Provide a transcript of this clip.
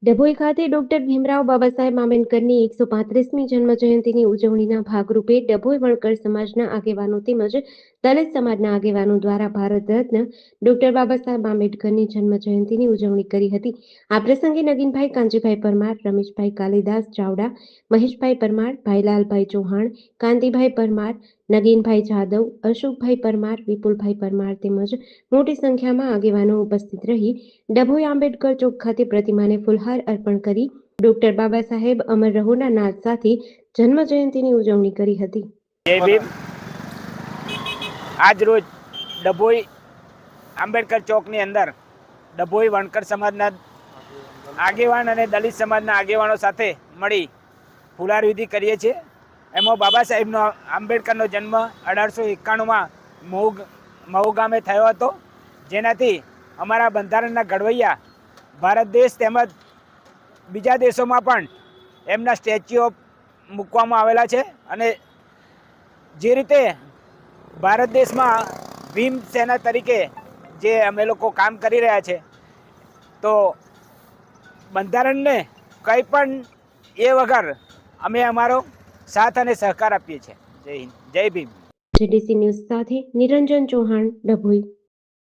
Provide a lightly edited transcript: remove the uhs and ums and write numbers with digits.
ડભોઈ ખાતે ડોક્ટર ભીમરાવ બાબાસાહેબ આંબેડકરની 135મી જન્મજયંતિની ઉજવણીના ભાગરૂપે ડભોઈ વણકર સમાજના આગેવાનો તેમજ દલિત સમાજના આગેવાનો દ્વારા ભારત રત્ન ડોક્ટર બાબાસાહેબ આંબેડકરની જન્મજયંતિની ઉજવણી કરી હતી। આ પ્રસંગે નગીનભાઈ કાંજીભાઈ પરમાર, રમેશભાઈ કાલિદાસ ચાવડા, મહેશભાઈ પરમાર, ભાઈલાલભાઈ ચૌહાણ, કાંતિભાઈ પરમાર, નગીનભાઈ જાદવ, અશોકભાઈ પરમાર, વિપુલભાઈ પરમાર તેમજ મોટી સંખ્યામાં આગેવાનો ઉપસ્થિત રહી ડભોઈ આંબેડકર ચોક ખાતે પ્રતિમાને ફૂલહાર અર્પણ કરી ડોક્ટર બાબાસાહેબ અમર રહોના નાદ સાથે જન્મજયંતિની ઉજવણી કરી હતી। જય ભીમ। આજ રોજ ડભોઈ આંબેડકર ચોકની અંદર ડભોઈ વણકર સમાજના આગેવાન અને દલિત સમાજના આગેવાનો સાથે મળી ફુલાર વિધિ કરીએ છીએ। એમાં બાબા સાહેબનો આંબેડકરનો જન્મ 1891માં મહુ ગામે થયો હતો, જેનાથી અમારા બંધારણના ઘડવૈયા ભારત દેશ તેમજ બીજા દેશોમાં પણ એમના સ્ટેચ્યુઓ મૂકવામાં આવેલા છે અને જે રીતે ભારત દેશમાં ભીમ સેના તરીકે જે અમે લોકો કામ કરી રહ્યા છે, તો બંધારણને કંઈ પણ એ વગર અમે અમારો સાથ અને સહકાર આપીએ છીએ। જય હિન્દ, જય ભીમ। જેડીસી ન્યૂઝ સાથે નિરંજન ચૌહાણ, ડભોઈ।